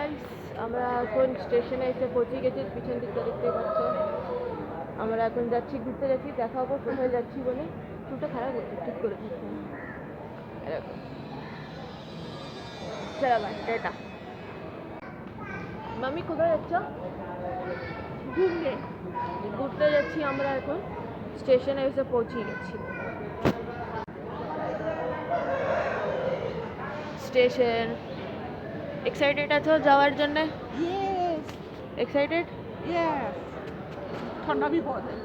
Guys, আমরা এখন স্টেশনে এসে পৌঁছে গেছি। পিছন দিকটা দেখতে পাচ্ছ। আমরা এখন যাচ্ছি, ঘুরতে যাচ্ছি। দেখাবো কোথায় যাচ্ছি বলে। চুলটা খারাপ হচ্ছে, ঠিক করে দিচ্ছি। এরকম চলো ভাই, টাটা। মামি কোথায় যাচ্ছ? ঘুরতে। ঘুরতে যাচ্ছি আমরা এখন। স্টেশনে এসে পৌঁছে গেছি। স্টেশন। এক্সাইটেড আছো যাওয়ার জন্য? Yes, excited? yes. ठंडा भी बहुत है।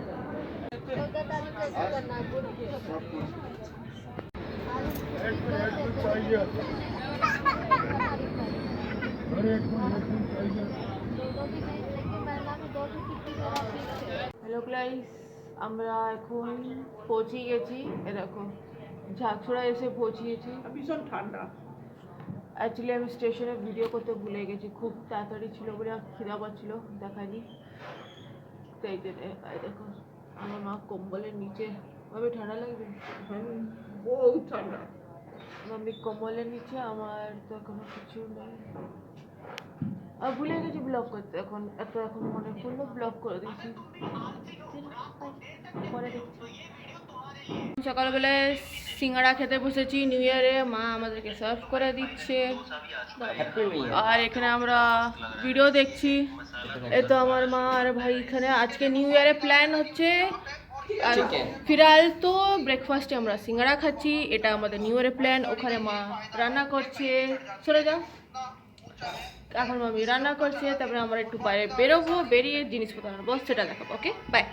হ্যালো গাইস, আমরা এখন পৌঁছে গেছি। এরকম ঝাঁকড়া এসে পৌঁছিয়েছি। ভীষণ ঠান্ডা। অ্যাকচুয়ালি আমি স্টেশনে ভিডিও করতে ভুলে গেছি, খুব তাড়াতাড়ি ছিল বলে খিদা পাচ্ছিল, দেখানি। তো এই দেখো আমার মা কম্বলের নিচে। ভাবে ঠান্ডা লাগবে? বহুত ঠান্ডা। মাম্মি কম্বলের নিচে, আমার তো কোনো কিছু নেই। আর ভুলে গেছি ব্লগ করতে। এখন মনে পড়লো, ব্লগ করে দিচ্ছি। পরে দেখছি। সকালবেলায় সিঙ্গাড়া খেতে বসেছি নিউ ইয়ারে। মা আমাদেরকে সার্ভ করে দিচ্ছে। আর এখানে আমরা ভিডিও দেখছি। এ তো আমার মা আর ভাই এখানে। আজকে নিউ ইয়ারে প্ল্যান হচ্ছে, আর ফিরাল তো ব্রেকফাস্টে আমরা সিঙ্গাড়া খাচ্ছি। এটা আমাদের নিউ ইয়ারের প্ল্যান। ওখানে মা রান্না করছে। সরে যাও। এখন মামি রান্না করছে, তারপরে আমরা একটু বাইরে বেরোবো, বেরিয়ে জিনিসপত্র আনবো, সেটা দেখাবো। ওকে, বাই।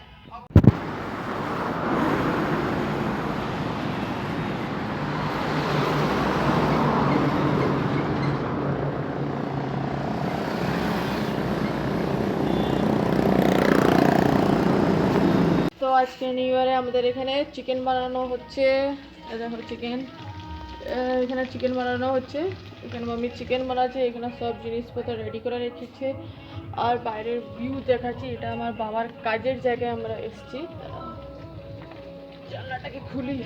তো আজকে নিউ ইয়ারে আমাদের এখানে চিকেন বানানো হচ্ছে। দেখো চিকেন, এখানে চিকেন বানানো হচ্ছে। এখানে মাম্মি চিকেন বানাচ্ছে। এখানে সব জিনিসপত্র রেডি করে রেখেছে। আর বাইরের ভিউ দেখাচ্ছি। এটা আমার বাবার কাজের জায়গায় আমরা এসেছি। জানলাটাকে খুলি।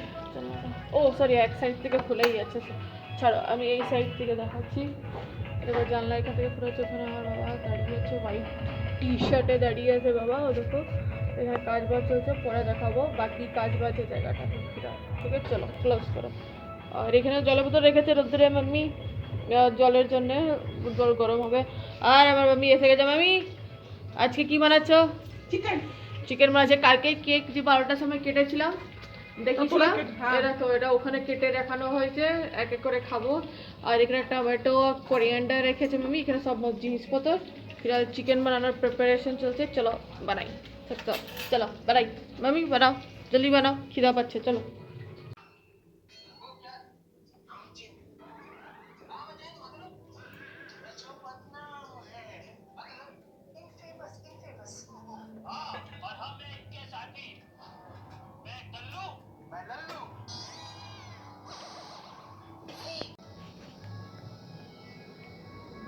ও সরি, এক সাইড থেকে খুলেই আছে। ছাড়ো, আমি এই সাইড থেকে দেখাচ্ছি। এবার জানলা এখান থেকে খুলেছে। ওখানে আমার বাবা দাঁড়িয়ে আছে, হোয়াইট টি শার্টে দাঁড়িয়ে আছে বাবা। ও দেখো, এখানে কাজ বাজ চলছে, পরে দেখাবো বাকি কাজ বাজের জায়গাটা। ঠিক আছে, চলো ক্লোজ করো। আর এখানে জলের বোতল রেখেছে রোদ্রে মাম্মি, জলের জন্য। জল গরম হবে। আর আমার মাম্মি এসে গেছে। মাম্মি আজকে কি বানাচ্ছ? চিকেন। চিকেন বানাচ্ছে। কালকে কেক যে 12টার সময় কেটেছিলাম, দেখেছিলাম। এটা তো এটা ওখানে কেটে দেখানো হয়েছে, এক এক করে খাবো। আর এখানে টমেটো, কোরিয়ান্ডার রেখেছে মাম্মি। এখানে সব জিনিসপত্র। ফির চিকেন বানানোর প্রিপারেশন চলছে। চলো বানাই। চলো বানাই। মাম্মি বানাও, জলদি বানাও, খিদা পাচ্ছে। চলো।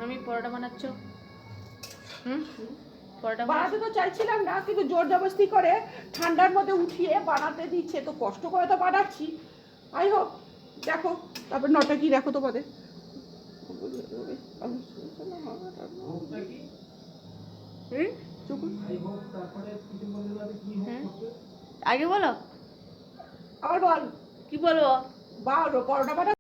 আমি পরোটা বানাচ্ছ? পরোটা বানাতে তো চাইছিলাম না, কিন্তু জোর জবরদস্তি করে ঠান্ডার মধ্যে উঠিয়ে বানাতে দিচ্ছে, তো কষ্ট করে তো বানাচ্ছি। আই হোক, দেখো তারপর নটা কি দেখো তোমাদের। আগে বলো। আবার বল কি বলবো? বা পরোটা বানা।